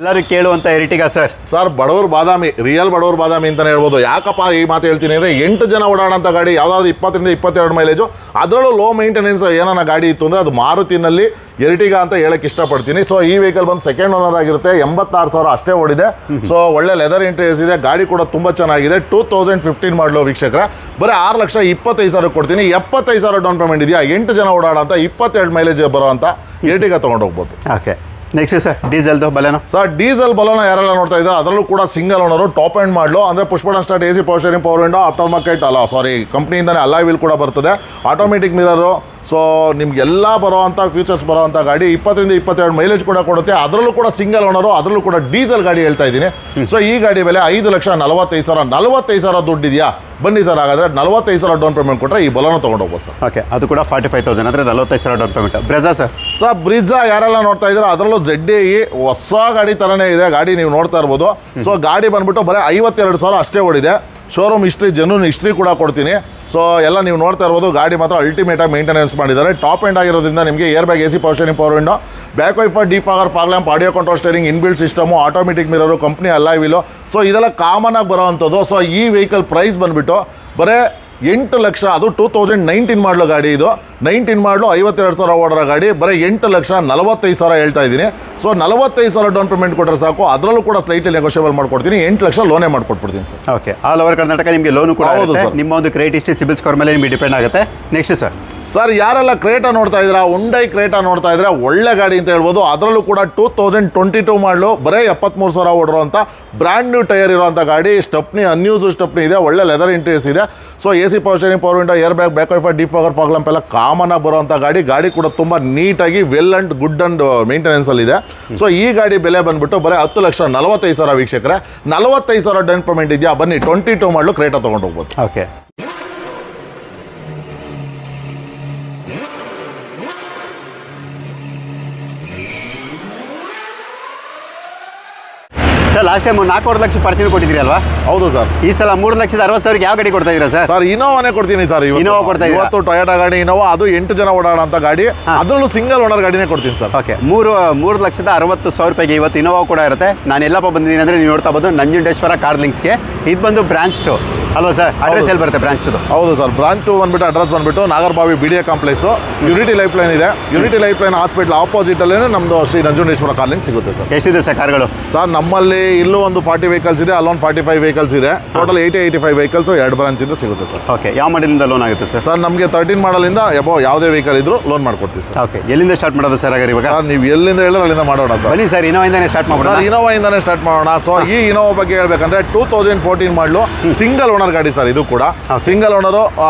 ಎಲ್ಲರೂ ಕೇಳುವಂತ ಎರಿಟಿಗಾ ಸರ್ ಬಡವರು ಬಾದಾಮಿ, ರಿಯಲ್ ಬಡವರು ಬಾದಾಮಿ ಅಂತಾನೆ ಹೇಳ್ಬೋದು. ಯಾಕಪ್ಪ ಈ ಮಾತು ಹೇಳ್ತೀನಿ ಅಂದರೆ 8 ಜನ ಓಡಾಡೋಂಥ ಗಾಡಿ ಯಾವುದಾದ್ರು 20ರಿಂದ 22 ಮೈಲೇಜು, ಅದರಲ್ಲೂ ಲೋ ಮೇಂಟೆನೆನ್ಸ್ ಏನಾನ ಗಾಡಿ ಇತ್ತು ಅಂದರೆ ಅದು ಮಾರುತಿನಲ್ಲಿ ಎರಿಟಿಗಾ ಅಂತ ಹೇಳಕ್ಕೆ ಇಷ್ಟಪಡ್ತೀನಿ. ಸೊ ಈ ವೆಹಿಕಲ್ ಬಂದು ಸೆಕೆಂಡ್ ಓನರ್ ಆಗಿರುತ್ತೆ, 86,000 ಅಷ್ಟೇ ಓಡಿದೆ. ಸೊ ಒಳ್ಳೆ ಲೆದರ್ ಇಂಟೀರಿಯರ್ಸ್ ಇದೆ, ಗಾಡಿ ಕೂಡ ತುಂಬ ಚೆನ್ನಾಗಿದೆ. 2015 ಮಾಡಲು ವೀಕ್ಷಕರ ಬರೀ 6,25,000 ಕೊಡ್ತೀನಿ. 75,000 ಡೌನ್ ಪೇಮೆಂಟ್ ಇದೆಯಾ, 8 ಜನ ಓಡಾಡೋಂಥ 22 ಮೈಲೇಜ್ ಬರೋಂಥ ಎರಿಟಿಗಾ ತೊಗೊಂಡು ಹೋಗ್ಬೋದು. ಓಕೆ, ನೆಕ್ಸ್ಟ್ ಸರ್ ಡೀಸೆಲ್ದು ಬಲೆನೋ. ಸರ್ ಡೀಸೆಲ್ ಬಲೋನ ಯಾರೆಲ್ಲ ನೋಡ್ತಾ ಇದ್ದಾರೆ, ಅದರಲ್ಲೂ ಕೂಡ single owner, top end model ಅಂದರೆ push button start, AC power steering, power window, after market ಕಂಪ್ನಿಯಿಂದನೇ ಅಲಾಯ್ ವೀಲ್ ಕೂಡ ಬರ್ತದೆ, ಆಟೋಮೆಟಿಕ್ ಮಿರರು. ಸೊ ನಿಮಗೆಲ್ಲ ಬರೋವಂಥ ಫೀಚರ್ಸ್ ಬರೋವಂಥ ಗಾಡಿ 20ರಿಂದ 22 ಮೈಲೇಜ್ ಕೂಡ ಕೊಡುತ್ತೆ. ಅದರಲ್ಲೂ ಕೂಡ ಸಿಂಗಲ್ ಓನರು, ಅದರಲ್ಲೂ ಕೂಡ ಡೀಸೆಲ್ ಗಾಡಿ ಹೇಳ್ತಾ ಇದ್ದೀನಿ. ಸೊ ಈ ಗಾಡಿ ಬೆಲೆ 5,45,000. 45,000 ದುಡ್ಡಿದೆಯಾ, ಬನ್ನಿ ಸರ್. ಹಾಗಾದರೆ 45,000 ಡೌನ್ ಪೇಮೆಂಟ್ ಕೊಟ್ಟರೆ ಈ ಬಲೋನ ತೊಗೊಂಡು ಹೋಗ್ಬೋದು ಸರ್. ಓಕೆ, ಅದು ಕೂಡ 45,000 ಅಂದರೆ 45,000 down payment. Brezza sir Brezza ಯಾರೆಲ್ಲ ನೋಡ್ತಾ ಇದ್ದಾರೆ, ಅದರಲ್ಲೂ ZDI ಹೊಸ ಗಾಡಿ ಥರನೇ ಇದೆ ಗಾಡಿ, ನೀವು ನೋಡ್ತಾ ಇರ್ಬೋದು. ಸೊ ಗಾಡಿ ಬಂದ್ಬಿಟ್ಟು ಬರೀ 52,000 ಅಷ್ಟೇ ಓಡಿದೆ. ಶೋರೂಮ್ ಹಿಸ್ಟ್ರಿ, ಜೆನ್ಯೂನ್ ಹಿಸ್ಟ್ರಿ ಕೂಡ ಕೊಡ್ತೀನಿ. ಸೊ ಎಲ್ಲ ನೀವು ನೋಡ್ತಾ ಇರ್ಬೋದು, ಗಾಡಿ ಮಾತ್ರ ಅಲ್ಟಿಮೇಟಾಗಿ ಮೇಂಟೆನೆನ್ಸ್ ಮಾಡಿದ್ದಾರೆ. ಟಾಪ್ ಎಂಡ್ ಆಗಿರೋದ್ರಿಂದ ನಿಮಗೆ air bag, AC power steering, power window, back wiper, defogger, fog lamp, audio control steering, inbuilt system, automatic mirror, company alloy wheel. So ಇದೆಲ್ಲ ಕಾಮನ್ ಆಗಿ ಬರೋವಂಥದ್ದು. ಸೊ ಈ ವೆಹಿಕಲ್ ಪ್ರೈಸ್ ಬಂದುಬಿಟ್ಟು ಬರೀ 8 ಲಕ್ಷ. ಅದು 2019 ಮಾಡಲು ಗಾಡಿ, ಇದು 19 ಮಾಡಲು 52,000 ಓಡೋ ಗಾಡಿ, ಬರೀ 8,45,000 ಹೇಳ್ತಾ ಇದ್ದೀನಿ. ಸೊ 45,000 ಡೌನ್ ಪೇಮೆಂಟ್ ಕೊಟ್ಟರೆ ಸಾಕು. ಅದರಲ್ಲೂ ಕೂಡ ಸ್ಲೈಟ್ಲಿ ನೆಗೋಷಿಯಬಲ್ ಮಾಡ್ಕೊಡ್ತೀನಿ. 8 ಲಕ್ಷ ಲೋನೇ ಮಾಡ್ಕೊಟ್ಬಿಡ್ತೀನಿ sir. Okay, all over Karnataka ನಿಮಗೆ ಲೋನು ಕೂಡ ಆಗುತ್ತೆ. ನಿಮ್ಮ ಒಂದು ಕ್ರೆಡಿಟ್ ಹಿಸ್ಟ್ರಿ, ಸಿಬಿಲ್ ಸ್ಕೋರ್ ಮೇಲೆ ನಿಮಗೆ ಡಿಪೆಂಡ್ ಆಗುತ್ತೆ. ನೆಕ್ಸ್ಟ್ ಸರ್ ಯಾರೆಲ್ಲ ಕ್ರೇಟಾ ನೋಡ್ತಾ ಇದ್ದೀರಾ, ಹುಂಡೈ ಕ್ರೇಟಾ ನೋಡ್ತಾ ಇದ್ರೆ ಒಳ್ಳೆ ಗಾಡಿ ಅಂತ ಹೇಳ್ಬೋದು. ಅದರಲ್ಲೂ ಕೂಡ 2022 ಮಾಡಲು ಬರೀ 73,000 ಓಡಿರೋ ಅಂತ ಬ್ರ್ಯಾಂಡ್ ನ್ಯೂ ಟೈರ್ ಇರೋಂಥ ಗಾಡಿ. ಸ್ಟೆಪ್ನಿ, ಅನ್ಯೂಸ್ ಸ್ಟೆಪ್ನಿ ಇದೆ, ಒಳ್ಳೆ ಲೆದರ್ ಇಂಟೀರಿಯರ್ಸ್ ಇದೆ. So AC power steering, power window, air bag, back wiper, defogger, fog lamp ಎಲ್ಲ ಕಾಮನ್ ಆಗಿ ಬರುವಂಥ ಗಾಡಿ. ಗಾಡಿ ಕೂಡ ತುಂಬ ನೀಟಾಗಿ well and good and maintenance ಅಲ್ಲಿ ಇದೆ. ಸೊ ಈ ಗಾಡಿ ಬೆಲೆ ಬಂದ್ಬಿಟ್ಟು ಬರೀ 10,45,000 ವೀಕ್ಷಕರೇ. 45,000 ಡೌನ್ ಪೇಮೆಂಟ್ ಇದೆಯಾ, ಬನ್ನಿ 22 ಮಾಡಲು ಕ್ರೇಟಾ ತೊಗೊಂಡು ಹೋಗ್ಬೋದು. Okay, sir last time 4 lakh purchase ಕೊಟ್ಟಿದ್ರಿ ಅಲ್ವಾ? ಹೌದು ಸರ್. ಈ ಸಲ 3,60,000 ಯಾವ ಗಾಡಿ ಕೊಡ್ತಾ ಇದ್ದೀರಾ ಸರ್? ಇನೋವಾನೇ ಕೊಡ್ತೀನಿ ಸರ್. ಇನೋವಾ ಕೊಡ್ತಾ ಇದ್ದೀರಾ? ಇವತ್ತು ಟೊಯೋಟಾ ಗಾಡಿ ಇನೋವಾ, ಅದು 8 ಜನ ಓಡಾಡೋಂಥ ಗಾಡಿ, ಅದರಲ್ಲೂ ಸಿಂಗಲ್ ಓನರ್ ಗಾಡಿನೇ ಕೊಡ್ತೀನಿ ಸರ್. ಓಕೆ, 3,60,000 ಇವತ್ತು ಇನೋವಾ ಕೂಡ ಇರುತ್ತೆ. ನಾನು ಎಲ್ಲಪ್ಪ ಬಂದಿದ್ದೀನಿ ಅಂದರೆ ನೀವು ನೋಡ್ತಾ ಬೋದು, ನಂಜುಂಡೇಶ್ವರ ಕಾರ್ ಲಿಂಕ್ಸ್ಗೆ. ಇದು ಬಂದು ಬ್ರಾಂಚ್ 2 ಅಲ್ವಾ ಸರ್? ಅಡ್ರೆಸ್ ಎಲ್ಲಿ ಬರುತ್ತೆ ಬ್ರಾಂಚ್ 2? ಹೌದು ಸರ್, ಬ್ರಾಂಚ್ 2 ಬಂದ್ಬಿಟ್ಟು ಅಡ್ರೆಸ್ ಬಂದ್ಬಿಟ್ಟು Nagarbhavi BDA complex, Unity Life Line ಇದೆ. Unity Life Line hospital opposite ಅಲ್ಲೇ ನಮ್ಮದು ಶ್ರೀ ನಂಜುಂಡೇಶ್ವರ ಕಾರ್ ಲಿಂಕ್ ಸಿಗುತ್ತೆ ಸರ್. ಎಷ್ಟಿದೆ ಸರ್ ಕಾರ್ಗಳು? ಸರ್ ನಮ್ಮಲ್ಲಿ ಇಲ್ಲೂ ಒಂದು 40 ವೆಹಿಕಲ್ಸ್ ಇದೆ, ಅಲ್ಲೊಂದು 45 ವೆಹಿಕಲ್ಸ್ ಇದೆ. ಟೋಟಲ್ 85 ವೆಹಿಕಲ್ಸ್ 2 ಬ್ರಾಂಚಿಂದ ಸಿಗುತ್ತೆ ಸರ್. ಓಕೆ, ಯಾವ ಮಾಡಲಿಂದ ಲೋನ್ ಆಗುತ್ತೆ ಸರ್? ಸರ್ ನಮಗೆ 13 ಮಾಡಲಿಂದ ಯಾವುದೇ ವೆಹಿಕಲ್ ಇದ್ರು ಲೋನ್ ಮಾಡ್ಕೊಡ್ತೀವಿ ಸರ್. ಓಕೆ, ಎಲ್ಲಿಂದ ಸ್ಟಾರ್ಟ್ ಮಾಡೋದು ಸರ್ ಹಾಗಾದ್ರೆ ಇವಾಗ? ಸರ್ ನೀವು ಎಲ್ಲಿಂದ ಹೇಳಿದ್ರೆ ಅಲ್ಲಿಂದ ಮಾಡೋಣ ಸರ್. ಬನ್ನಿ ಸರ್, ಇನೋವಾಯಿಂದನೇ ಸ್ಟಾರ್ಟ್ ಮಾಡೋಣ. ಸರ್ ಇನೋವಾಯಿಂದನೇ ಸ್ಟಾರ್ಟ್ ಮಾಡೋಣ. ಸೊ ಈ ಇನೋವಾ ಬಗ್ಗೆ ಹೇಳ್ಬೇಕಂದ್ರೆ 2014 ಮಾಡಲು ಸಿಂಗಲ್ ಓನರ್ ಗಾಡಿ ಸರ್. ಇದು ಕೂಡ ಸಿಂಗಲ್ ಓನರು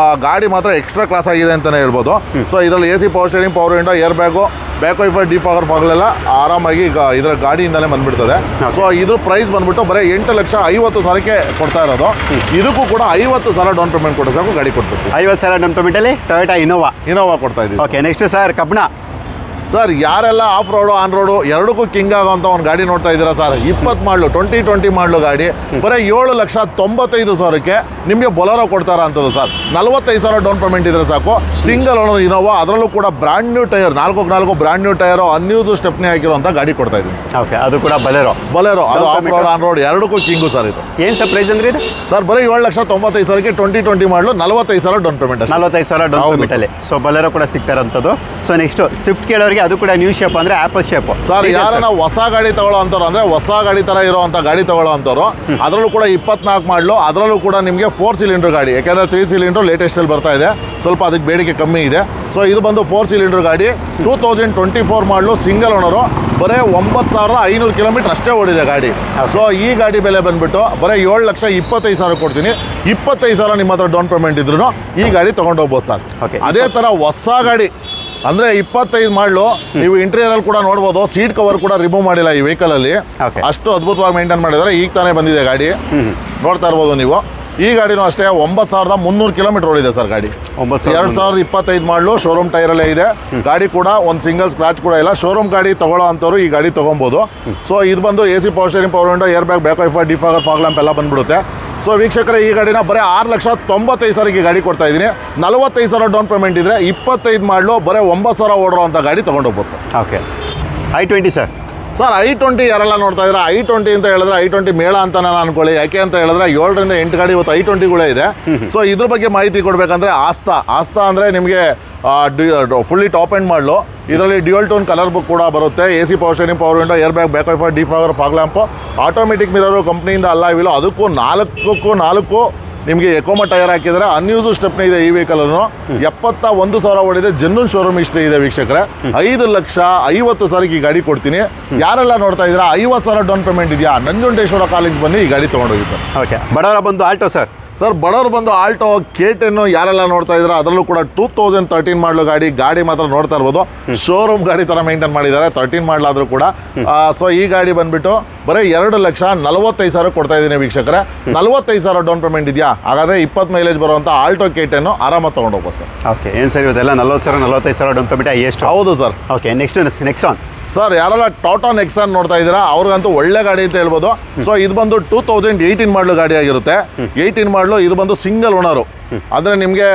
ಗಾಡಿ ಮಾತ್ರ ಎಕ್ಸ್ಟ್ರಾ ಕ್ಲಾಸ್ ಆಗಿದೆ ಅಂತಾನೆ ಹೇಳ್ಬೋದು. ಸೊ ಇದರಲ್ಲಿ AC power steering, power window, air bag, back wiper, defogger, ಫಾಗ್ಲೆಲ್ಲ ಆರಾಮಾಗಿ ಇದರ ಗಾಡಿಯಿಂದಲೇ ಬಂದ್ಬಿಡ್ತದೆ. ಸೊ ಇದ್ರ ಪ್ರೈಸ್ ಬಂದ್ಬಿಟ್ಟು ಬರೀ 8,50,000 ಕೊಡ್ತಾ ಇರೋದು. ಇದಕ್ಕೂ ಕೂಡ 50,000 ಡೌನ್ ಪೇಮೆಂಟ್ ಕೊಟ್ಟು ಸಾಕು ಗಾಡಿ ಕೊಡ್ತೀವಿ. 50,000 ಡೌನ್ ಪೇಮೆಂಟಲ್ಲಿ ಟೊಯೋಟಾ ಇನೋವಾ ಕೊಡ್ತಾ ಇದ್ದೀವಿ. ಓಕೆ, ನೆಕ್ಸ್ಟ್ ಸರ್ ಕಬ್ಣ. ಸರ್ ಯಾರೆಲ್ಲ ಆಫ್ ರೋಡು ಆನ್ ರೋಡು ಎರಡಕ್ಕೂ ಕಿಂಗ್ ಆಗೋಂಥ ಒಂದು ಗಾಡಿ ನೋಡ್ತಾ ಇದ್ದೀರಾ ಸರ್. 2020 ಮಾಡಲು ಗಾಡಿ ಬರೀ 7,95,000 ನಿಮಗೆ ಬೊಲರೋ ಕೊಡ್ತಾರ ಅಂತದ್ದು ಸರ್. 45,000 ಡೌನ್ ಪೇಮೆಂಟ್ ಇದ್ರೆ ಸಾಕು. ಸಿಂಗಲ್ ಓನರ್ ಇನೋವಾ, ಅದರಲ್ಲೂ ಕೂಡ brand new tyre, 4x4 brand new tyre, unused stepney ಹಾಕಿರೋಂಥ ಗಾಡಿ ಕೊಡ್ತಾ ಇದ್ದೀನಿ. ಓಕೆ, ಅದು ಕೂಡ ಬೊಲೆರೋ. ಅದು ಆಫ್ ರೋಡ್ ಆನ್ ರೋಡ್ ಎರಡಕ್ಕೂ ಕಿಂಗು ಸರ್. ಇದು ಏನು ಸರ್ ಪ್ರೈಸ್ ಅಂದ್ರೆ ಇದು? ಸರ್ ಬರೀ 7,95,000 2020 ಮಾಡಲು 45,000 ಡೌನ್ ಪೇಮೆಂಟ್. 45,000 ಡೌನ್ ಪೇಮೆಂಟಲ್ಲಿ. ಸೊ ಬೊಲೆರೋ ಕೂಡ ಸಿಗ್ತಾರಂಥದ್ದು. ಸೊ ನೆಕ್ಸ್ಟ್ ಸ್ವಿಫ್ಟ್ ಕೇಳೋರಿಗೆ ಅದು ಕೂಡ ನ್ಯೂ ಶೇಪ್ ಅಂದರೆ ಆಪಲ್ ಶೇಪ್ ಸರ್. ಯಾರನ್ನ ಹೊಸ ಗಾಡಿ ತಗೊಳ್ಳೋ ಅಂಥವ್ರು ಅಂದರೆ ಹೊಸ ಗಾಡಿ ಥರ ಇರೋವಂಥ ಗಾಡಿ ತಗೊಳ್ಳೋ ಅಂಥವ್ರು, ಅದರಲ್ಲೂ ಕೂಡ 24 ಮಾಡಲು, ಅದರಲ್ಲೂ ಕೂಡ ನಿಮಗೆ 4 ಸಿಲಿಂಡರ್ ಗಾಡಿ. ಯಾಕೆಂದರೆ 3 ಸಿಲಿಂಡರ್ ಲೇಟೆಸ್ಟಲ್ಲಿ ಬರ್ತಾ ಇದೆ, ಸ್ವಲ್ಪ ಅದಕ್ಕೆ ಬೇಡಿಕೆ ಕಮ್ಮಿ ಇದೆ. ಸೊ ಇದು ಬಂದು 4 ಸಿಲಿಂಡರ್ ಗಾಡಿ, 2024 ಮಾಡಲು, ಸಿಂಗಲ್ ಓನರು, ಬರೀ 9,500 ಕಿಲೋಮೀಟರ್ ಅಷ್ಟೇ ಓಡಿದೆ ಗಾಡಿ. ಸೊ ಈ ಗಾಡಿ ಬೆಲೆ ಬಂದುಬಿಟ್ಟು ಬರೀ 7,25,000 ಕೊಡ್ತೀನಿ. 25,000 ನಿಮ್ಮ ಹತ್ರ ಡೌನ್ ಪೇಮೆಂಟ್ ಇದ್ರೂ ಈ ಗಾಡಿ ತೊಗೊಂಡು ಹೋಗ್ಬೋದು ಸರ್. ಅದೇ ಥರ ಹೊಸ ಗಾಡಿ ಅಂದರೆ 25 ಮಾಡಲು, ನೀವು ಇಂಟೀರಿಯರ್ ಕೂಡ ನೋಡ್ಬೋದು, ಸೀಟ್ ಕವರ್ ಕೂಡ ರಿಮೂವ್ ಮಾಡಿಲ್ಲ ಈ ವೆಹಿಕಲ್ ಅಲ್ಲಿ. ಅಷ್ಟು ಅದ್ಭುತವಾಗಿ ಮೇಂಟೈನ್ ಮಾಡಿದ್ದಾರೆ. ಈಗ ತಾನೇ ಬಂದಿದೆ ಗಾಡಿ, ನೋಡ್ತಾ ಇರ್ಬೋದು ನೀವು. ಈ ಗಾಡಿನೂ ಅಷ್ಟೇ 9,300 ಕಿಲೋಮೀಟರ್ ಓಡಿದೆ ಸರ್ ಗಾಡಿ. 2025 ಮಾಡಲು, ಶೋರೂಮ್ ಟೈರಲ್ಲೇ ಇದೆ ಗಾಡಿ ಕೂಡ. ಒಂದು ಸಿಂಗಲ್ ಸ್ಕ್ರಾಚ್ ಕೂಡ ಇಲ್ಲ. ಶೋರೂಮ್ ಗಾಡಿ ತಗೊಳ್ಳೋ ಅಂಥವ್ರು ಈ ಗಾಡಿ ತೊಗೊಬೋದು. ಸೊ ಇದು ಬಂದು AC power steering, power window, air bag, back wiper, defogger, fog lamp ಎಲ್ಲ ಬಂದ್ಬಿಡುತ್ತೆ. ಸೊ ವೀಕ್ಷಕರೇ, ಈ ಗಾಡಿನ ಬರೀ 6,95,000 ಗಾಡಿ ಕೊಡ್ತಾ ಇದ್ದೀನಿ. 45,000 ಡೌನ್ ಪೇಮೆಂಟ್ ಇದ್ರೆ 25 ಮಾಡಲು ಬರೀ 9,000 ಓಡಿರೋ ಅಂತ ಗಾಡಿ ತೊಗೊಂಡು ಹೋಗ್ಬೋದು sir. Okay, i20 sir. Sir i20 ಯಾರೆಲ್ಲ ನೋಡ್ತಾ ಇದ್ರೆ i20 ಅಂತ ಹೇಳಿದ್ರೆ i20 ಮೇಳ ಅಂತ ನಾನು ಅನ್ಕೊಳ್ಳಿ. ಯಾಕೆ ಅಂತ ಹೇಳಿದ್ರೆ 7ರಿಂದ 8 ಗಾಡಿ ಇವತ್ತು i20ಗಳೇ ಇದೆ. ಸೊ ಇದ್ರ ಬಗ್ಗೆ ಮಾಹಿತಿ ಕೊಡ್ಬೇಕಂದ್ರೆ ಆಸ್ತಾ ಅಂದರೆ ನಿಮಗೆ ಫುಲ್ಲಿ ಟಾಪ್ ಎಂಡ್ ಮಾಡಲು. ಇದರಲ್ಲಿ ಡ್ಯೂಯಲ್ ಟೋನ್ ಕಲರ್ ಬುಕ್ ಕೂಡ ಬರುತ್ತೆ. AC power steering, power window, air bag, back wiper, defogger, fog lamp, automatic mirror, ಕಂಪ್ನಿಯಿಂದ ಅಲ್ಲ ಇವಿಲ್ಲ. ಅದಕ್ಕೂ ನಾಲ್ಕು ನಿಮಗೆ ಎಕೋಮಾ ಟೈರ್ ಹಾಕಿದರೆ ಅನ್ಯೂಸ್ ಸ್ಟೆಪ್ನೇ ಇದೆ. ಈ ವೆಹಿಕಲನ್ನು 71,000 ಓಡಿದೆ. ಜೆನ್ಯೂನ್ ಶೋರೂಮ್ ಹಿಸ್ಟ್ರಿ ಇದೆ ವೀಕ್ಷಕರೇ. 5,50,000 ಈ ಗಾಡಿ ಕೊಡ್ತೀನಿ. ಯಾರೆಲ್ಲ ನೋಡ್ತಾ ಇದ್ದೀರಾ 50,000 ಡೌನ್ ಪೇಮೆಂಟ್ ಇದೆಯಾ, ನಂಜುಂಡೇಶ್ವರ ಕಾಲೇಜ್ ಬನ್ನಿ ಈ ಗಾಡಿ ತೊಗೊಂಡೋಗಿದ್ದಾರೆ. ಓಕೆ, ಬಡವರ ಬಂದು ಆಲ್ಟೋ ಸರ್ ಬಡವರು ಬಂದು ಆಲ್ಟೋ K10 ಯಾರೆಲ್ಲ ನೋಡ್ತಾ ಇದ್ದಾರೆ ಅದರಲ್ಲೂ ಕೂಡ 2013 ಮಾಡಲು ಗಾಡಿ ಮಾತ್ರ ನೋಡ್ತಾ ಇರ್ಬೋದು. ಶೋರೂಮ್ ಗಾಡಿ ಥರ ಮೇಂಟೈನ್ ಮಾಡಿದ್ದಾರೆ, 13 ಮಾಡಲಾದರೂ ಕೂಡ. ಸೊ ಈ ಗಾಡಿ ಬಂದುಬಿಟ್ಟು ಬರೀ 2,45,000 ಕೊಡ್ತಾ ಇದ್ದೀನಿ ವೀಕ್ಷಕರೇ. 45,000 ಡೌನ್ ಪೇಮೆಂಟ್ ಇದೆಯಾ, ಹಾಗಾದರೆ 20 ಮೈಲೇಜ್ ಬರುವಂಥ ಆಲ್ಟೋ K10 ಆರಾಮಾಗಿ ತೊಗೊಂಡೋಗ್ಬೋದು ಸರ್. ಓಕೆ, ಏನು ಸರ್ ಇವತ್ತೆಲ್ಲ 40,000 45,000 ಡೌನ್ ಪೇಮೆಂಟ್ ಎಷ್ಟು? ಹೌದು ಸರ್. ಓಕೆ, ನೆಕ್ಸಾನ್ ಸರ್ ಯಾರೆಲ್ಲ ಟಾಟಾ ನೆಕ್ಸಾನ್ ನೋಡ್ತಾ ಇದ್ದೀರಾ ಅವ್ರಿಗಂತೂ ಒಳ್ಳೆ ಗಾಡಿ ಅಂತ ಹೇಳ್ಬೋದು. ಸೊ ಇದು ಬಂದು 2018 ಮಾಡಲು ಗಾಡಿ ಆಗಿರುತ್ತೆ. 18 ಮಾಡಲು. ಇದು ಬಂದು ಸಿಂಗಲ್ ಓನರು. ಅಂದರೆ ನಿಮಗೆ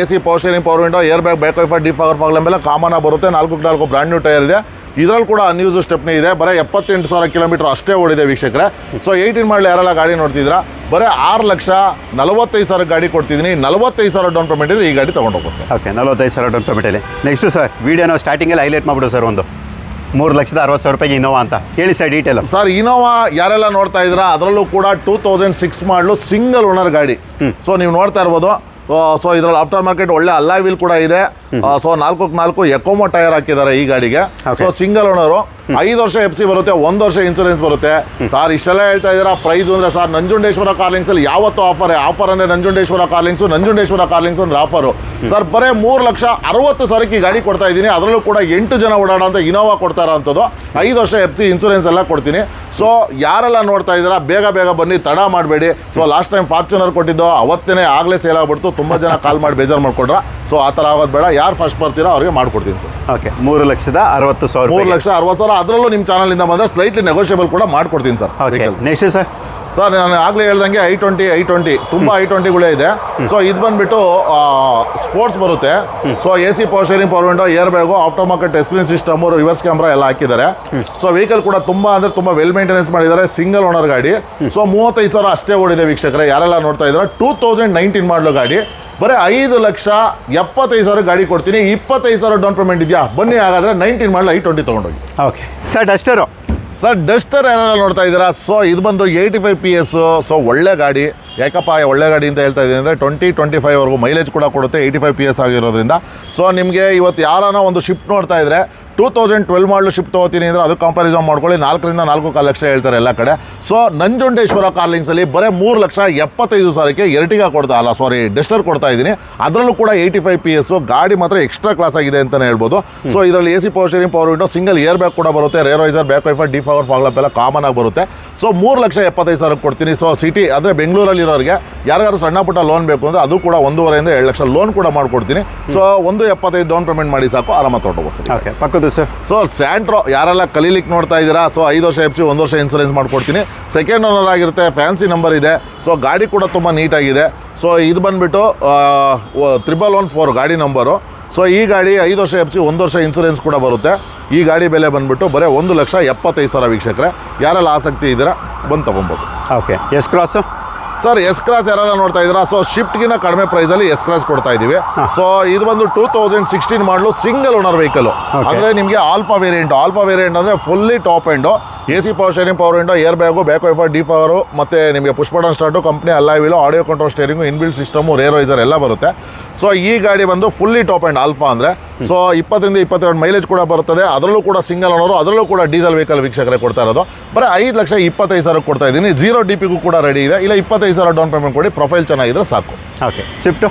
AC power steering, power window, air bag, back wiper, defogger, fog lamp ಎಲ್ಲ ಕಾಮನ್ ಆಗಿ ಬರುತ್ತೆ. 4 ಬ್ರ್ಯಾಂಡ್ ನ್ಯೂ ಟೈರ್ ಇದೆ. ಇದರಲ್ಲಿ ಕೂಡ ಅನ್ಯೂಸ್ ಸ್ಟೆಪ್ನಿ ಇದೆ. ಬರೀ 78,000 ಕಿಲೋಮೀಟರ್ ಅಷ್ಟೇ ಓಡಿದೆ ವೀಕ್ಷಕರೇ. ಸೊ 18 ಮಾಡಲು ಯಾರೆಲ್ಲ ಗಾಡಿ ನೋಡ್ತಿದ್ದೀರಾ ಬರೀ 6,45,000 ಗಾಡಿ ಕೊಡ್ತಿದ್ದೀನಿ. 45,000 ಡೌನ್ ಪೇಮೆಂಟ್ ಇದೆ. ಈ ಗಾಡಿ ತೊಗೊಂಡೋಗ್ಬೋದು ಸರ್. ಓಕೆ, 45,000 ಡೌನ್ ಪೇಮೆಂಟಲ್ಲಿ. ನೆಕ್ಸ್ಟ್ ಸರ್ ವೀಡಿಯೋನ ಸ್ಟಾರ್ಟಿಂಗಲ್ಲಿ ಹೈಲೈಟ್ ಮಾಡಿಬಿಡು ಸರ್. ಒಂದು 3,60,000 ಇನೋವಾ ಅಂತ ಹೇಳಿ ಸರ್ ಡೀಟೇಲ್. ಸರ್ ಇನೋವಾ ಯಾರೆಲ್ಲ ನೋಡ್ತಾ ಇದ್ದೀರಾ ಅದರಲ್ಲೂ ಕೂಡ 2006 ಮಾಡಲು ಸಿಂಗಲ್ ಓನರ್ ಗಾಡಿ. ಸೊ ನೀವು ನೋಡ್ತಾ ಇರ್ಬೋದು. ಸೊ ಇದರಲ್ಲಿ ಆಫ್ಟರ್ ಮಾರ್ಕೆಟ್ ಒಳ್ಳೆ ಅಲಾಯ್ ವೀಲ್ ಕೂಡ ಇದೆ. ಸೊ 4x4 ಎಕೋಮಾ ಟೈರ್ ಹಾಕಿದ್ದಾರೆ ಈ ಗಾಡಿಗೆ. So single owner. 5 ವರ್ಷ FC ಬರುತ್ತೆ, 1 ವರ್ಷ ಇನ್ಸೂರೆನ್ಸ್ ಬರುತ್ತೆ. ಸರ್ ಇಷ್ಟೆಲ್ಲ ಹೇಳ್ತಾ ಇದ್ದೀರಾ ಪ್ರೈಸ್ ಅಂದರೆ ಸರ್ ನಂಜುಂಡೇಶ್ವರ ಕಾರ್ಲಿಂಗ್ಸಲ್ಲಿ ಯಾವತ್ತೂ ಆಫರ್ ಅಂದರೆ ನಂಜುಂಡೇಶ್ವರ ಕಾರ್ಲಿಂಗ್ಸು ಅಂದ್ರೆ ಆಫರು. ಸರ್ ಬರೀ 3,60,000 ಈ ಗಾಡಿ ಕೊಡ್ತಾ ಇದ್ದೀನಿ. ಅದರಲ್ಲೂ ಕೂಡ 8 ಜನ ಓಡಾಡೋ ಅಂತ ಇನೋವಾ ಕೊಡ್ತಾ ಇರೋಂಥದ್ದು. 5 ವರ್ಷ FC ಇನ್ಸೂರೆನ್ಸ್ ಎಲ್ಲ ಕೊಡ್ತೀನಿ. ಸೊ ಯಾರೆಲ್ಲ ನೋಡ್ತಾ ಇದ್ದೀರಾ ಬೇಗ ಬನ್ನಿ, ತಡ ಮಾಡಬೇಡಿ. ಸೊ ಲಾಸ್ಟ್ ಟೈಮ್ ಫಾರ್ಚುನರ್ ಕೊಟ್ಟಿದ್ದು ಅವತ್ತೇ ಆಗಲೇ ಸೇಲ್ ಆಗ್ಬಿಡ್ತು. ತುಂಬ ಜನ ಕಾಲ್ ಮಾಡಿ ಬೇಜಾರು ಮಾಡ್ಕೊಂಡ್ರ. ಸೊ ಆ ಥರ ಆಗೋದು ಬೇಡ. ಯಾರು ಫಸ್ಟ್ ಬರ್ತೀರಾ ಅವ್ರಿಗೆ ಮಾಡ್ಕೊಡ್ತೀನಿ ಸರ್. ಓಕೆ, 3,60,000. 3,60,000. ಅದರಲ್ಲೂ ನಿಮ್ಮ ಚಾನಲಿಂದ ಬಂದರೆ ಸ್ಲೈಟ್ಲಿ ನೆಗೋಷಿಯಬಲ್ ಕೂಡ ಮಾಡ್ಕೊಡ್ತೀನಿ ಸರ್. ಓಕೆ, ನೆಕ್ಸ್ಟ್ ಸರ್ ನಾನು ಆಗಲೇ ಹೇಳ್ದಂಗೆ i20 ತುಂಬ i20ಗಳೇ ಇದೆ. ಸೊ ಇದು ಬಂದುಬಿಟ್ಟು ಸ್ಪೋರ್ಟ್ಸ್ ಬರುತ್ತೆ. So AC power steering, power window, air bag, after market screen system, reverse camera ಎಲ್ಲ ಹಾಕಿದ್ದಾರೆ. ಸೊ ವೆಹಿಕಲ್ ಕೂಡ ತುಂಬ ವೆಲ್ ಮೇಂಟೆನೆನ್ಸ್ ಮಾಡಿದ್ದಾರೆ. ಸಿಂಗಲ್ ಓನರ್ ಗಾಡಿ. ಸೊ 35,000 ಅಷ್ಟೇ ಓಡಿದೆ ವೀಕ್ಷಕರೇ. ಯಾರೆಲ್ಲ ನೋಡ್ತಾ ಇದ್ದಾರೆ 2019 ಮಾಡಲು ಗಾಡಿ. ಬರೀ 5,75,000 ಗಾಡಿ ಕೊಡ್ತೀನಿ. 25,000 ಡೌನ್ ಪೇಮೆಂಟ್ ಇದೆಯಾ, ಬನ್ನಿ ಹಾಗಾದರೆ 19 ಮಾಡಲು i20 ತೊಗೊಂಡೋಗಿ. Okay sir, Duster sir Duster ಏನೆಲ್ಲ ನೋಡ್ತಾ ಇದ್ದೀರಾ. ಸೊ ಇದು ಬಂದು 85 PS. ಸೊ ಒಳ್ಳೆ ಗಾಡಿ. ಯಾಕಪ್ಪ ಒಳ್ಳೆ ಗಾಡಿ ಅಂತ ಹೇಳ್ತಾ ಇದ್ದೀನಿ ಅಂದರೆ 20-25 ಮೈಲೇಜ್ ಕೂಡ ಕೊಡುತ್ತೆ. 85 PS ಆಗಿರೋದ್ರಿಂದ. ಸೊ ನಿಮಗೆ ಇವತ್ತು ಯಾರಾನ ಒಂದು ಶಿಫ್ಟ್ ನೋಡ್ತಾ ಇದ್ದರೆ 2012 ಮಾಡಲು ಶಿಫ್ಟ್ ತೊಗೋತೀನಿ ಅಂದರೆ ಅದು ಕಂಪ್ಯಾರಿಸನ್ ಮಾಡ್ಕೊಳ್ಳಿ. 4ರಿಂದ 4.5 ಲಕ್ಷ ಹೇಳ್ತಾರೆ ಎಲ್ಲ ಕಡೆ. ಸೊ ನಂಜುಂಡೇಶ್ವರ ಕಾರ್ಲಿಂಗ್ಸಲ್ಲಿ ಬರೀ 3,75,000 ಎರ್ಟಿಗಾ ಡಸ್ಟರ್ ಕೊಡ್ತಾ ಇದ್ದೀನಿ. ಅದರಲ್ಲೂ ಕೂಡ 85 PS. ಗಾಡಿ ಮಾತ್ರ ಎಕ್ಸ್ಟ್ರಾ ಕ್ಲಾಸ್ ಆಗಿದೆ ಅಂತಲೇ ಹೇಳ್ಬೋದು. ಸೊ ಇದರಲ್ಲಿ AC power steering, power window, single air bag ಕೂಡ ಬರುತ್ತೆ. Rear visor, back wiper, defogger, fog lamp ಎಲ್ಲ ಕಾಮನ್ ಆಗಿ ಬರುತ್ತೆ. ಸೊ 3,75,000 ಕೊಡ್ತೀನಿ. ಸೊ ಸಿಟಿ ಅಂದರೆ ಬೆಂಗಳೂರಲ್ಲಿ ಇರೋರಿಗೆ ಯಾರಿಗಾರು ಸಣ್ಣ ಪುಟ್ಟ ಲೋನ್ ಬೇಕು ಅಂದರೆ ಅದು ಕೂಡ 1.5ರಿಂದ 2 ಲಕ್ಷ ಲೋನ್ ಕೂಡ ಮಾಡ್ಕೊಡ್ತೀನಿ. ಸೊ 1.75 ಡೌನ್ ಪೇಮೆಂಟ್ ಮಾಡಿ ಸಾಕು, ಆರಾಮಾಗಿ ತೊಗೊಂಡೋಗ್ಬೋದು. ಓಕೆ, ಪಕ್ಕದ ಸರ್. ಸೊ ಸ್ಯಾಂಟ್ರೋ ಯಾರೆಲ್ಲ ಕಲೀಲಿಕ್ಕೆ ನೋಡ್ತಾ ಇದ್ದೀರಾ. ಸೊ 5 ವರ್ಷ FC, 1 ವರ್ಷ ಇನ್ಸೂರೆನ್ಸ್ ಮಾಡ್ಕೊಡ್ತೀನಿ. ಸೆಕೆಂಡ್ ಓನರ್ ಆಗಿರುತ್ತೆ. ಫ್ಯಾನ್ಸಿ ನಂಬರ್ ಇದೆ. ಸೊ ಗಾಡಿ ಕೂಡ ತುಂಬ ನೀಟಾಗಿದೆ. ಸೊ ಇದು ಬಂದುಬಿಟ್ಟು 1114 ಗಾಡಿ ನಂಬರು. ಸೊ ಈ ಗಾಡಿ 5 ವರ್ಷ FC, 1 ವರ್ಷ ಇನ್ಸೂರೆನ್ಸ್ ಕೂಡ ಬರುತ್ತೆ. ಈ ಗಾಡಿ ಬೆಲೆ ಬಂದುಬಿಟ್ಟು ಬರೀ 1,75,000 ವೀಕ್ಷಕರೇ. ಯಾರೆಲ್ಲ ಆಸಕ್ತಿ ಇದ್ದೀರಾ ಬಂದು ತೊಗೊಬೋದು. Okay, S cross sir S cross ಯಾರೆಲ್ಲ ನೋಡ್ತಾ ಇದ್ದೀರಾ. ಸೊ ಶಿಫ್ಟ್ಗಿನ ಕಡಿಮೆ ಪ್ರೈಸಲ್ಲಿ ಎಸ್ ಕ್ರಾಸ್ ಕೊಡ್ತಾ ಇದ್ದೀವಿ. ಸೊ ಇದು ಬಂದು 2016 ಮಾಡಲು ಸಿಂಗಲ್ ಓನರ್ ವೆಹಿಕಲ್. ಅಂದರೆ ನಿಮಗೆ ಆಲ್ಫಾ ವೇರಿಯಂಟ್ ಅಂದರೆ fully top end. AC power steering, power window, air bag, back wiper, defogger, ಮತ್ತು ನಿಮಗೆ push button start, company alloy wheel, audio control steering, inbuilt system, rear visor ಎಲ್ಲ ಬರುತ್ತೆ. So ಈ ಗಾಡಿ ಬಂದು ಫುಲ್ಲಿ ಟಾಪ್ ಎಂಡ್ ಆಲ್ಫಾ ಅಂದರೆ. So 20ರಿಂದ 22 mileage ಕೂಡ ಬರ್ತದೆ. ಅದರಲ್ಲೂ ಕೂಡ ಸಿಂಗಲ್ ಓನರು, ಅದರಲ್ಲೂ ಕೂಡ ಡೀಸೆಲ್ ವೆಹಿಕಲ್ ವೀಕ್ಷಕರೇ ಕೊಡ್ತಾ ಇರೋದು. ಬರೀ 5,25,000 ಕೊಡ್ತಾ ಇದ್ದೀನಿ. 0 DPಗೂ ಕೂಡ ರೆಡಿ ಇದೆ. ಇಲ್ಲ 25,000 ಡೌನ್ ಪೇಮೆಂಟ್ ಕೊಡಿ, ಪ್ರೊಫೈಲ್ ಚೆನ್ನಾಗಿದ್ರೆ ಸಾಕು. ಓಕೆ, ಸ್ವಿಫ್ಟು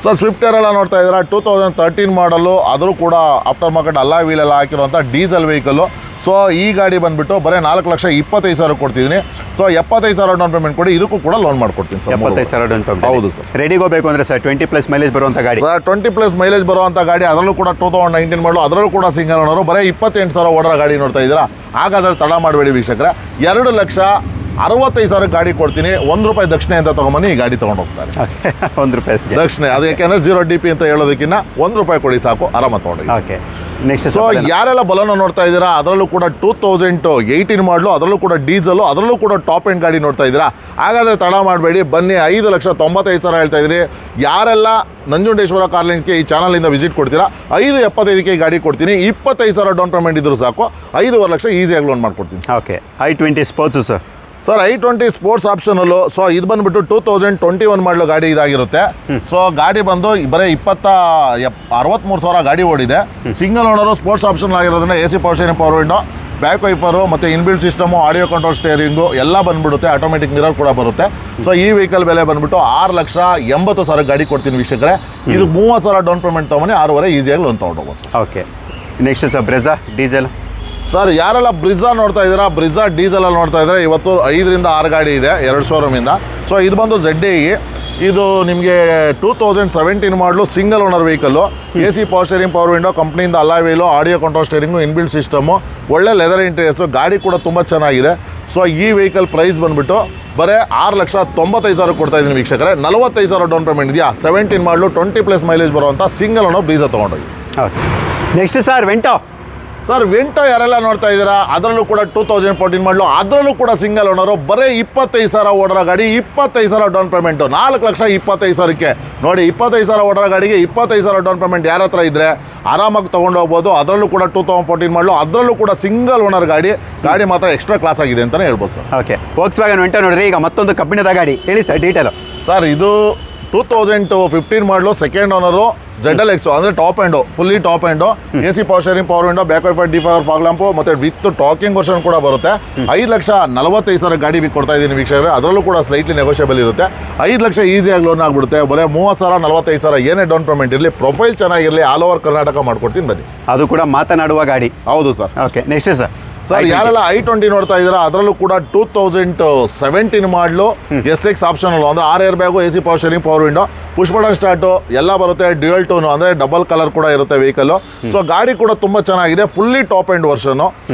ಸರ್ ಸ್ವಿಫ್ಟ್ ಎಲ್ಲ ನೋಡ್ತಾ ಇದ್ದೀರಾ 2013 ಮಾಡಲು. ಆದರೂ ಕೂಡ ಆಫ್ಟರ್ ಮಾರ್ಕೆಟ್ ಅಲಾಯ್ ವೀಲ್ ಎಲ್ಲ ಹಾಕಿರುವಂಥ ಡೀಸೆಲ್ ವೆಹಿಕಲ್ಲು. ಸೊ ಈ ಗಾಡಿ ಬಂದುಬಿಟ್ಟು ಬರೀ 4,25,000 ಕೊಡ್ತಿದ್ದೀನಿ. ಸೊ 75,000 ಡೌನ್ ಪೇಮೆಂಟ್ ಕೊಡಿ. ಇದಕ್ಕೂ ಕೂಡ ಲೋನ್ ಮಾಡ್ಕೊಡ್ತೀನಿ ಸರ್. 75,000 down payment. ಹೌದು ಸರ್. ರೆಡಿಗೆ ಹೋಗಬೇಕು ಅಂದರೆ ಸರ್ 20+ ಮೈಲೇಜ್ ಬರುವಂಥ ಗಾಡಿ. ಸರ್ 20+ ಮೈಲೇಜ್ ಬರುವಂಥ ಗಾಡಿ. ಅದರಲ್ಲೂ ಕೂಡ 2019 ಮಾಡಲು. ಅದರಲ್ಲೂ ಕೂಡ ಸಿಂಗಲ್ ಓನರು. ಬರೀ 28,000 ಓಡೋ ಗಾಡಿ ನೋಡ್ತಾ ಇದ್ದೀರಾ. ಹಾಗಾದ್ರೆ ತಡ ಮಾಡಬೇಡಿ ವೀಕ್ಷಕರೇ. 65 ಸಾವಿರ ಗಾಡಿ ಕೊಡ್ತೀನಿ, ₹1 ದಕ್ಷಿಣೆ ಅಂತ ತೊಗೊಂಬನ್ನಿ ಈ ಗಾಡಿ ತೊಗೊಂಡು ಹೋಗ್ತಾರೆ. ಓಕೆ ₹1 ದಕ್ಷಿಣೆ ಅದು ಯಾಕೆಂದ್ರೆ 0 DP ಅಂತ ಹೇಳೋದಕ್ಕಿಂತ ₹1 ಕೊಡಿ ಸಾಕು, ಆರಾಮ ತೊಗೊಂಡು. ಓಕೆ ನೆಕ್ಸ್ಟ್ ಸೊ ಯಾರೆಲ್ಲ ಬಲೋನ ನೋಡ್ತಾ ಇದ್ದೀರಾ, ಅದರಲ್ಲೂ ಕೂಡ 2018 ಮಾಡಲು, ಅದರಲ್ಲೂ ಕೂಡ ಡೀಸೆಲ್, ಅದರಲ್ಲೂ ಕೂಡ ಟಾಪ್ ಎಂಡ್ ಗಾಡಿ ನೋಡ್ತಾ ಇದ್ದೀರಾ, ಹಾಗಾದರೆ ತಡ ಮಾಡಬೇಡಿ, ಬನ್ನಿ. 5,95,000 ಹೇಳ್ತಾ ಇದ್ದೀರಿ. ಯಾರೆಲ್ಲ ನಂಜುಂಡೇಶ್ವರ ಕಾರ್ಲಿಂಗ್ಸ್ಗೆ ಈ ಚಾನಲಿಂದ ವಿಸಿಟ್ ಕೊಡ್ತೀರಾ, 5,75,000 ಈ ಗಾಡಿ ಕೊಡ್ತೀನಿ. 25,000 ಡೌನ್ ಪೇಮೆಂಟ್ ಇದ್ರು ಸಾಕು, 5.5 ಲಕ್ಷ ಈಸಿಯಾಗಿ ಲೋನ್ ಮಾಡ್ಕೊಡ್ತೀನಿ. Okay i20 sports sir. Sir i20 sports optional. So ಇದು ಬಂದುಬಿಟ್ಟು 2021 ಮಾಡಲು ಗಾಡಿ ಇದಾಗಿರುತ್ತೆ. ಸೊ ಗಾಡಿ ಬಂದು ಬರೀ 63,000 ಗಾಡಿ ಓಡಿದೆ. ಸಿಂಗಲ್ ಓನರು, ಸ್ಪೋರ್ಟ್ಸ್ ಆಪ್ಷನ್ ಆಗಿರೋದ್ರಿಂದ AC power steering, power window, back wiper ಮತ್ತು inbuilt system, audio control steering ಎಲ್ಲ ಬಂದ್ಬಿಡುತ್ತೆ. ಆಟೋಮೆಟಿಕ್ ಮಿರರ್ ಕೂಡ ಬರುತ್ತೆ. ಸೊ ಈ ವೆಹಿಕಲ್ ಬೆಲೆ ಬಂದ್ಬಿಟ್ಟು 6,80,000 ಗಾಡಿ ಕೊಡ್ತೀನಿ ವೀಕ್ಷಕರೇ. ಇದು 30,000 ಡೌನ್ ಪೇಮೆಂಟ್ ತೊಗೊಂಡು 6.5 ಈಸಿಯಾಗಿ ಲೋನ್ ತೊಗೊಂಡೋಗ್ಬೋದು. Okay next sir Brezza diesel. Sir ಯಾರೆಲ್ಲ ಬ್ರಿಜಾ ನೋಡ್ತಾ ಇದ್ದೀರಾ, ಬ್ರಿಜಾ ಡೀಸೆಲಲ್ಲಿ ನೋಡ್ತಾ ಇದ್ದಾರೆ, ಇವತ್ತು 5ರಿಂದ 6 ಗಾಡಿ ಇದೆ 2 ಶೋರೂಮಿಂದ. ಸೊ ಇದು ಬಂದು ZDE. ಇದು ನಿಮಗೆ 2017 ಮಾಡಲು ಸಿಂಗಲ್ ಓನರ್ ವೆಹಿಕಲ್ಲು. AC power steering, power window, ಕಂಪ್ನಿಯಿಂದ alloy wheel, audio control steering, inbuilt system, ಒಳ್ಳೆ ಲೆದರ್ ಇಂಟೀರಿಯರ್ಸು, ಗಾಡಿ ಕೂಡ ತುಂಬ ಚೆನ್ನಾಗಿದೆ. ಸೊ ಈ ವೆಹಿಕಲ್ ಪ್ರೈಸ್ ಬಂದುಬಿಟ್ಟು ಬರೀ 6,95,000 ಕೊಡ್ತಾ ಇದ್ದೀನಿ ವೀಕ್ಷಕರೇ. 45,000 ಡೌನ್ ಪೇಮೆಂಟ್ ಇದೆಯಾ. 17 ಮಾಡಲು 20+ ಮೈಲೇಜ್ ಬರುವಂಥ ಸಿಂಗಲ್ ಓನರ್ ಬ್ರೀಜಾ ತೊಗೊಂಡೋಗಿ. Okay next sir Vento. Sir Vento ಯಾರೆಲ್ಲ ನೋಡ್ತಾ ಇದ್ದೀರಾ, ಅದರಲ್ಲೂ ಕೂಡ 2014 ಮಾಡಲು, ಅದರಲ್ಲೂ ಕೂಡ ಸಿಂಗಲ್ ಓನರು, ಬರೀ 25,000 ಓಡರ ಗಾಡಿ, 25,000 ಡೌನ್ ಪೇಮೆಂಟು, 4,25,000ಕ್ಕೆ ನೋಡಿ. 25,000 ಓಡರ ಗಾಡಿಗೆ 25,000 ಡೌನ್ ಪೇಮೆಂಟ್ ಯಾರ ಹತ್ರ ಇದ್ದರೆ ಆರಾಮಾಗಿ ತೊಗೊಂಡು ಹೋಗ್ಬೋದು. ಅದರಲ್ಲೂ ಕೂಡ 2014 ಮಾಡಲು, ಅದರಲ್ಲೂ ಕೂಡ ಸಿಂಗಲ್ ಓನರ್ ಗಾಡಿ ಮಾತ್ರ ಎಕ್ಸ್ಟ್ರಾ ಕ್ಲಾಸ್ ಆಗಿದೆ ಅಂತಲೇ ಹೇಳ್ಬೋದು ಸರ್. ಓಕೆ ವೋಕ್ಸ್ವ್ಯಾಗನ್ ವೆಂಟೋ ನೋಡ್ರಿ, ಈಗ ಮತ್ತೊಂದು ಕಂಪನಿದ ಗಾಡಿ ಹೇಳಿ ಸರ್ ಡೀಟೇಲು. ಸರ್ ಇದು 2015 ಮಾಡಲು, ಸೆಕೆಂಡ್ ಓನರು, ZLX ಅಂದರೆ top end, fully top end, AC power steering, power window, back wiper, defogger, fog lamp ಮತ್ತು ವಿತ್ ಟಾಕಿಂಗ್ ವರ್ಷನ್ ಕೂಡ ಬರುತ್ತೆ. 5,45,000 ಗಾಡಿ ಕೊಡ್ತಾ ಇದ್ದೀನಿ ವೀಕ್ಷಕರೇ. ಅದರಲ್ಲೂ ಕೂಡ ಸ್ಲೈಟ್ಲಿ ನೆಗೋಷಿಯಬಲ್ ಇರುತ್ತೆ. 5 ಲಕ್ಷ ಈಸಿಯಾಗಿ ಲೋನ್ ಆಗಿಬಿಡುತ್ತೆ. ಬರೀ 30,000 45,000 ಏನೇ ಡೌನ್ ಪೇಮೆಂಟ್ ಇರಲಿ, ಪ್ರೊಫೈಲ್ ಚೆನ್ನಾಗಿರಲಿ, ಆಲ್ ಓವರ್ ಕರ್ನಾಟಕ ಮಾಡ್ಕೊಡ್ತೀನಿ ಬನ್ನಿ. ಅದು ಕೂಡ ಮಾತನಾಡುವ ಗಾಡಿ. ಹೌದು sir. Okay next sir. Sir ಯಾರೆಲ್ಲ i20 ನೋಡ್ತಾ ಇದ್ದೀರಾ, ಅದರಲ್ಲೂ ಕೂಡ 2017 ಮಾಡಲು, SX ಆಪ್ಷನಲ್ಲು ಅಂದರೆ 6 air bag, AC power steering, power window, push button start ಎಲ್ಲ ಬರುತ್ತೆ. ಡ್ಯುಯಲ್ ಟೋನು ಅಂದರೆ ಡಬಲ್ ಕಲರ್ ಕೂಡ ಇರುತ್ತೆ ವೆಹಿಕಲ್ಲು. ಸೊ ಗಾಡಿ ಕೂಡ ತುಂಬ ಚೆನ್ನಾಗಿದೆ, ಫುಲ್ಲಿ ಟಾಪ್ ಎಂಡ್ ವರ್ಷನ್ನು.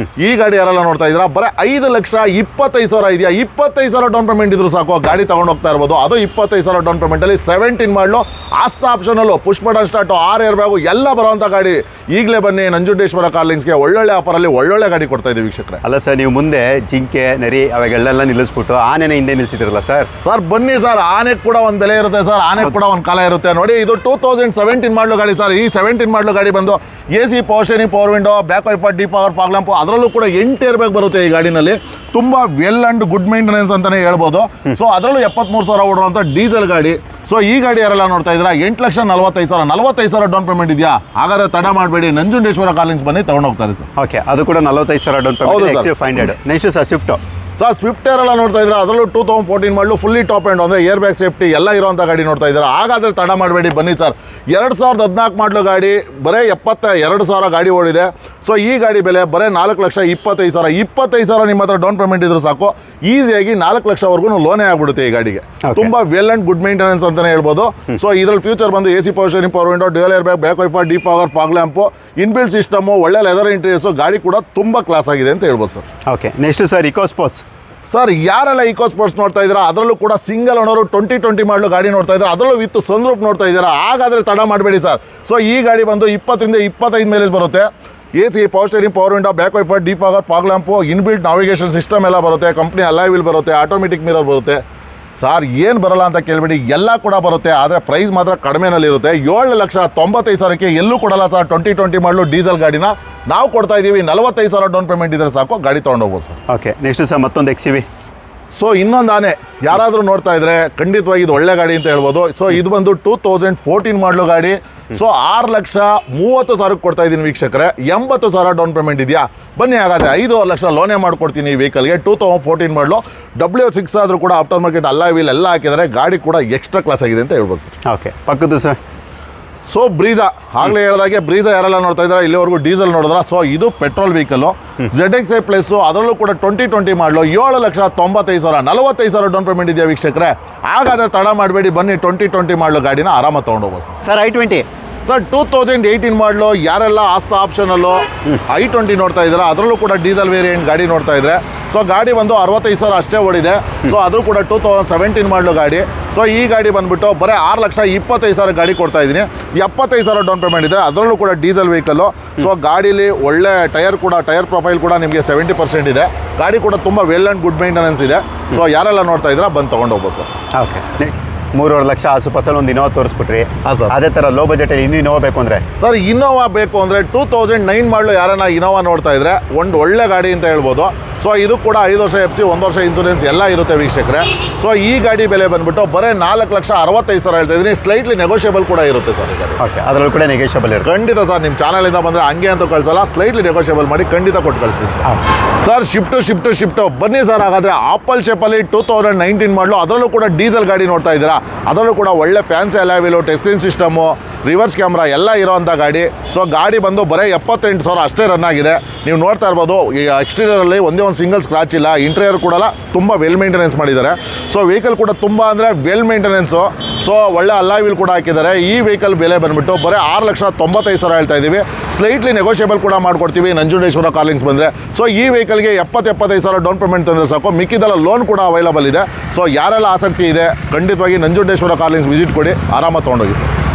ಈ ಗಾಡಿ ಯಾರೆಲ್ಲ ನೋಡ್ತಾ ಇದ್ದೀರಾ, ಬರೀ 5,25,000 ಇದೆಯಾ. 25,000 ಡೌನ್ ಪೇಮೆಂಟ್ ಇದ್ರು ಸಾಕು, ಗಾಡಿ ತೊಗೊಂಡು ಹೋಗ್ತಾ ಇರ್ಬೋದು. ಅದು 25,000 ಡೌನ್ ಪೇಮೆಂಟಲ್ಲಿ 17 ಮಾಡಲು, ಆಸ್ತಾ ಆಪ್ಷನಲ್ಲು, push button start, 6 air bag ಎಲ್ಲ ಬರುವಂಥ ಗಾಡಿ. ಈಗಲೇ ಬನ್ನಿ ನಂಜುಂಡೇಶ್ವರ ಕಾರ್ಲಿಂಗ್ಸ್ಗೆ, ಒಳ್ಳೊಳ್ಳೆ ಆಫರಲ್ಲಿ ಒಳ್ಳೊಳ್ಳೆ ಗಾಡಿ ಕೊಡ್ತಾ ಇದ್ದೀವಿ ವೀಕ್ಷಕರೇ. ಅಲ್ಲ ಸರ್, ನೀವು ಮುಂದೆ ಜಿಂಕೆ, ನರಿ ಅವಾಗೆಲ್ಲ ನಿಲ್ಲಿಸ್ಬಿಟ್ಟು ಆನೆನ ಹಿಂದೆ ನಿಲ್ಲಿಸಿದ್ರಲ್ಲ ಸರ್. ಸರ್ ಬನ್ನಿ ಸರ್, ಆನೆಗೆ ಕೂಡ ಒಂದು ಬೆಲೆ ಇರುತ್ತೆ ಸರ್, ಆನೆಗೆ ಕೂಡ ಒಂದು ಕಾಲ ಇರುತ್ತೆ. ನೋಡಿ ಇದು 2017 ಮಾಡಲು ಗಾಡಿ ಸರ್. ಈ 17 ಮಾಡಲು ಗಾಡಿ ಬಂದು AC power steering, power window, back wiper, defogger, fog lamp, ಅದರಲ್ಲೂ ಕೂಡ 8 ಏರ್ ಬ್ಯಾಗ್ ಬರುತ್ತೆ ಈ ಗಾಡಿನಲ್ಲಿ. ತುಂಬ ವೆಲ್ ಅಂಡ್ ಗುಡ್ ಮೇಂಟೆನೆನ್ಸ್ ಅಂತಲೇ ಹೇಳ್ಬೋದು. ಸೊ ಅದರಲ್ಲೂ 73,000 ಓಡುವಂಥ ಡೀಸೆಲ್ ಗಾಡಿ. ಸೊ ಈ ಗಾಡಿ ಯಾರೆಲ್ಲ ನೋಡ್ತಾ ಇದ್ದೀರಾ, 8,45,000 45,000 ಡೌನ್ ಪೇಮೆಂಟ್ ಇದೆಯಾ. ಹಾಗಾದ್ರೆ ತಡ ಮಾಡಬೇಡಿ, ನಂಜುಂಡೇಶ್ವರ ಕಾರ್ಲಿಂಗ್ಸ್ ಬನ್ನಿ, ತಗೊಂಡು ಹೋಗ್ತಾರೆ ಸರ್. ಓಕೆ ಅದು ಕೂಡ 45,000 down payment, XU500. Next sir Swift. Sir Swift ಏರೆಲ್ಲ ನೋಡ್ತಾ ಇದ್ದೀರಾ, ಅದರಲ್ಲೂ 2014 ಮಾಡಲು, ಫುಲ್ಲಿ ಟಾಪ್ ಎಂಡ್ ಅಂದರೆ ಏರ್ ಬ್ಯಾಗ್ ಸೇಫ್ಟಿ ಎಲ್ಲ ಇರೋಂಥ ಗಾಡಿ ನೋಡ್ತಾ ಇದ್ದೀರಾ. ಹಾಗಾದರೆ ತಡ ಮಾಡಬೇಡಿ, ಬನ್ನಿ ಸರ್. 2014 ಮಾಡಲು ಗಾಡಿ, ಬರೀ 72,000 ಗಾಡಿ ಓಡಿದೆ. ಸೊ ಈ ಗಾಡಿ ಬೆಲೆ ಬರೀ 4,25,000. 25,000 ನಿಮ್ಮ ಹತ್ರ ಡೌನ್ ಪೇಮೆಂಟ್ ಇದ್ರು ಸಾಕು, ಈಸಿಯಾಗಿ 4 ಲಕ್ಷವರೆಗೂ ಲೋನೇ ಆಗಿಬಿಡುತ್ತೆ ಈ ಗಾಡಿಗೆ. ತುಂಬ ವೆಲ್ ಅಂಡ್ ಗುಡ್ ಮೇಂಟೆನೆನ್ಸ್ ಅಂತಲೇ ಹೇಳ್ಬೋದು. ಸೊ ಇದರಲ್ಲಿ ಫ್ಯೂಚರ್ ಬಂದು AC power steering, power window, dual air bag, back wiper, defogger, fog lamp, inbuilt system, ಒಳ್ಳೆ ಲೆದರ್ ಇಂಟೀರಿಯರ್ಸು, ಗಾಡಿ ಕೂಡ ತುಂಬ ಕ್ಲಾಸ್ ಆಗಿದೆ ಅಂತ ಹೇಳ್ಬೋದು sir. Okay next sir eco sports. Sir ಯಾರೆಲ್ಲ ಇಕೋ ಸ್ಪೋರ್ಟ್ಸ್ ನೋಡ್ತಾ ಇದ್ದೀರಾ, ಅದರಲ್ಲೂ ಕೂಡ ಸಿಂಗಲ್ ಓನರು 2020 ಮಾಡಲು ಗಾಡಿ ನೋಡ್ತಾ ಇದ್ದೀರಾ, ಅದರಲ್ಲೂ ವಿತ್ ಸನ್ರೂಫ್ ನೋಡ್ತಾ ಇದ್ದೀರಾ. ಹಾಗಾದರೆ ತಡ ಮಾಡಬೇಡಿ ಸರ್. ಸೊ ಈ ಗಾಡಿ ಬಂದು 20ರಿಂದ 25 ಮೈಲೇಜ್ ಬರುತ್ತೆ. AC power steering, power window, back wiper, defogger, fog lamp, inbuilt navigation system ಎಲ್ಲ ಬರುತ್ತೆ. ಕಂಪ್ನಿ ಅಲಾಯ್ ವೀಲ್ ಬರುತ್ತೆ, ಆಟೋಮೆಟಿಕ್ ಮಿರರ್ ಬರುತ್ತೆ. ಸರ್ ಏನು ಬರಲ್ಲ ಅಂತ ಕೇಳಬೇಡಿ, ಎಲ್ಲ ಕೂಡ ಬರುತ್ತೆ. ಆದರೆ ಪ್ರೈಸ್ ಮಾತ್ರ ಕಡಿಮೆನಲ್ಲಿರುತ್ತೆ. 7,95,000ಕ್ಕೆ ಎಲ್ಲೂ ಕೊಡಲ್ಲ ಸರ್. 2020 ಮಾಡಲು ಡೀಸೆಲ್ ಗಾಡಿನ ನಾವು ಕೊಡ್ತಾ ಇದ್ದೀವಿ. 45,000 ಡೌನ್ ಪೇಮೆಂಟ್ ಇದ್ರೆ ಸಾಕು, ಗಾಡಿ ತೊಗೊಂಡು ಹೋಗ್ಬೋದು ಸರ್. ಓಕೆ ನೆಕ್ಸ್ಟ್ ಸರ್ ಮತ್ತೊಂದು XUV. ಸೊ ಇನ್ನೊಂದು ಆನೆ ಯಾರಾದರೂ ನೋಡ್ತಾ ಇದ್ರೆ ಖಂಡಿತವಾಗಿ ಇದು ಒಳ್ಳೆ ಗಾಡಿ ಅಂತ ಹೇಳ್ಬೋದು. ಸೊ ಇದು ಬಂದು 2014 ಮಾಡಲು ಗಾಡಿ. ಸೊ 6,30,000 ಕೊಡ್ತಾ ಇದ್ದೀನಿ ವೀಕ್ಷಕರೇ. 80,000 ಡೌನ್ ಪೇಮೆಂಟ್ ಇದೆಯಾ. ಬನ್ನಿ ಹಾಗಾದರೆ 5.5 ಲಕ್ಷ ಲೋನೇ ಮಾಡ್ಕೊಡ್ತೀನಿ ಈ ವೆಹಿಕಲ್ಗೆ. 2014 ಮಾಡಲು, W6 ಆದರೂ ಕೂಡ ಆಫ್ಟರ್ ಮಾರ್ಕೆಟ್ ಅಲಾಯ್ ವೀಲ್ ಎಲ್ಲ ಹಾಕಿದರೆ ಗಾಡಿ ಕೂಡ ಎಕ್ಸ್ಟ್ರಾ ಕ್ಲಾಸ್ ಆಗಿದೆ ಅಂತ ಹೇಳ್ಬೋದು ಸರ್. ಓಕೆ ಪಕ್ಕದ್ದು ಸರ್. ಸೊ ಬ್ರೀಜಾ, ಆಗಲೇ ಹೇಳಿದಾಗೆ ಬ್ರೀಜಾ ಯಾರೆಲ್ಲ ನೋಡ್ತಾ ಇದ್ದಾರೆ, ಇಲ್ಲಿವರೆಗೂ ಡೀಸೆಲ್ ನೋಡಿದ್ರ. ಸೊ ಇದು ಪೆಟ್ರೋಲ್ ವೆಹಿಕಲ್ಲು, ZXi ಪ್ಲಸ್ಸು, ಅದರಲ್ಲೂ ಕೂಡ 2020 ಮಾಡಲು, 7,95,000 45,000 ಡೌನ್ ಪೇಮೆಂಟ್ ಇದೆಯಾ ವೀಕ್ಷಕರೇ. ಹಾಗಾದರೆ ತಡ ಮಾಡಬೇಡಿ, ಬನ್ನಿ 2020 ಮಾಡಲು ಗಾಡಿನ ಆರಾಮ ತೊಗೊಂಡು ಹೋಗ್ಬೋದು ಸರ್. i20 ಸರ್ 2018 ಮಾಡಲು ಯಾರೆಲ್ಲ ಆಸ್ತಾ ಆಪ್ಷನಲ್ಲು i20 ನೋಡ್ತಾ ಇದ್ದೀರಾ, ಅದರಲ್ಲೂ ಕೂಡ ಡೀಸೆಲ್ ವೇರಿಯಂಟ್ ಗಾಡಿ ನೋಡ್ತಾ ಇದ್ರೆ ಸೊ ಗಾಡಿ ಬಂದು 65,000 ಅಷ್ಟೇ ಓಡಿದೆ. ಸೊ ಅದು ಕೂಡ 2017 ಮಾಡಲು ಗಾಡಿ. ಸೊ ಈ ಗಾಡಿ ಬಂದ್ಬಿಟ್ಟು ಬರೀ 6,25,000 ಗಾಡಿ ಕೊಡ್ತಾ ಇದ್ದೀನಿ. 75,000 ಡೌನ್ ಪೇಮೆಂಟ್ ಇದೆ, ಅದರಲ್ಲೂ ಕೂಡ ಡೀಸೆಲ್ ವೆಹಿಕಲ್ಲು. ಸೊ ಗಾಡೀಲಿ ಒಳ್ಳೆ ಟೈರ್ ಪ್ರೊಫೈಲ್ ಕೂಡ ನಿಮಗೆ 70% ಇದೆ. ಗಾಡಿ ಕೂಡ ತುಂಬ ವೆಲ್ ಆ್ಯಂಡ್ ಗುಡ್ ಮೇಂಟೆನೆನ್ಸ್ ಇದೆ. ಸೊ ಯಾರೆಲ್ಲ ನೋಡ್ತಾ ಇದ್ದೀರಾ ಬಂದು ತೊಗೊಂಡು ಹೋಗ್ಬೋದು ಸರ್. ಓಕೆ, 3.5 ಲಕ್ಷ ಆಸುಪಾಸಲ್ಲಿ ಒಂದು ಇನೋವಾ ತೋರಿಸ್ಬಿಟ್ರಿ. ಹಾಂ ಸರ್. ಅದೇ ಥರ ಲೋ ಬಜೆಟಲ್ಲಿ ಇನ್ನೂ ಇನೋವಾ ಬೇಕು ಅಂದರೆ ಸರ್ ಇನೋವಾ ಬೇಕು ಅಂದರೆ 2009 ಮಾಡಲು ಯಾರನ್ನ ಇನೋವಾ ನೋಡ್ತಾ ಇದ್ರೆ ಒಂದು ಒಳ್ಳೆ ಗಾಡಿ ಅಂತ ಹೇಳ್ಬೋದು. ಸೊ ಇದು ಕೂಡ 5 ವರ್ಷ FC, 1 ವರ್ಷ ಇನ್ಸೂರೆನ್ಸ್ ಎಲ್ಲ ಇರುತ್ತೆ ವೀಕ್ಷಕರೇ. ಸೊ ಈ ಗಾಡಿ ಬೆಲೆ ಬಂದ್ಬಿಟ್ಟು ಬರೀ 4,65,000 ಹೇಳ್ತಾ ಇದ್ದೀನಿ. ಸ್ಲೈಟ್ಲಿ ನೆಗೋಷಿಯಬಲ್ ಕೂಡ ಇರುತ್ತೆ ಸರ್ ಈ ಗಾಡಿ. ಓಕೆ, ಅದರಲ್ಲೂ ಕೂಡ ನೆಗೋಷಿಯಬಲ್ ಇರುತ್ತೆ. ಖಂಡಿತ ಸರ್, ನಿಮ್ಮ ಚಾನಲಿಂದ ಬಂದರೆ ಹಂಗೆ ಅಂತ ಕಳಿಸಲ್ಲ, ಸ್ಲೈಟ್ಲಿ ನೆಗೋಷಿಯಬಲ್ ಮಾಡಿ ಖಂಡಿತ ಕೊಟ್ಟು ಕಳಿಸ್ತೀನಿ ಸರ್. ಶಿಫ್ಟು ಬನ್ನಿ ಸರ್. ಹಾಗಾದರೆ ಆಪಲ್ ಶೇಪಲ್ಲಿ 2019 ಮಾಡಲು, ಅದರಲ್ಲೂ ಕೂಡ ಡೀಸೆಲ್ ಗಾಡಿ ನೋಡ್ತಾ ಇದ್ದೀರಾ. ಅದರಲ್ಲೂ ಕೂಡ ಒಳ್ಳೆ fancy alloy wheel, testing system, reverse camera ಎಲ್ಲ ಇರೋವಂಥ ಗಾಡಿ. ಸೊ ಗಾಡಿ ಬಂದು ಬರೀ 78,000 ಅಷ್ಟೇ ರನ್ ಆಗಿದೆ. ನೀವು ನೋಡ್ತಾ ಇರ್ಬೋದು, ಈ ಎಕ್ಸ್ಟೀರಿಯರಲ್ಲಿ ಒಂದೇ ಒಂದು ಸಿಂಗಲ್ ಸ್ಕ್ರಾಚ್ ಇಲ್ಲ. ಇಂಟೀರಿಯರ್ ಕೂಡ ತುಂಬ ವೆಲ್ ಮೇಂಟೆನೆನ್ಸ್ ಮಾಡಿದ್ದಾರೆ. ಸೊ ವೆಹಿಕಲ್ ಕೂಡ ತುಂಬ ಅಂದರೆ ವೆಲ್ ಮೇಂಟೆನೆನ್ಸು. ಸೊ ಒಳ್ಳೆ ಅಲಾವಿಲ್ ಕೂಡ ಹಾಕಿದ್ದಾರೆ. ಈ ವೆಹಿಕಲ್ ಬೆಲೆ ಬಂದುಬಿಟ್ಟು ಬರೀ 6,95,000 ಹೇಳ್ತಾ ಇದ್ದೀವಿ. ಸ್ಲೈಟ್ಲಿ ನೆಗೋಷಿಯಬಲ್ ಕೂಡ ಮಾಡ್ಕೊಡ್ತೀವಿ ನಂಜುಂಡೇಶ್ವರ ಕಾರ್ಲಿಂಗ್ಸ್ ಬಂದರೆ. ಸೊ ಈ ವೆಹಿಕಲ್ಗೆ 70,000-75,000 ಡೌನ್ ಪೇಮೆಂಟ್ ತಂದರೆ ಸಾಕು. ಮಿಕ್ಕಿದೆಲ್ಲ ಲೋನ್ ಕೂಡ ಅವೈಲಬಲ್ ಇದೆ. ಸೊ ಯಾರೆಲ್ಲ ಆಸಕ್ತಿ ಇದೆ ಖಂಡಿತವಾಗಿ ನಂಜುಂಡೇಶ್ವರ ಕಾರ್ಲಿಂಗ್ಸ್ ವಿಸಿಟ್ ಕೊಡಿ, ಆರಾಮಾಗಿ ತೊಗೊಂಡೋಗಿ ಸರ್.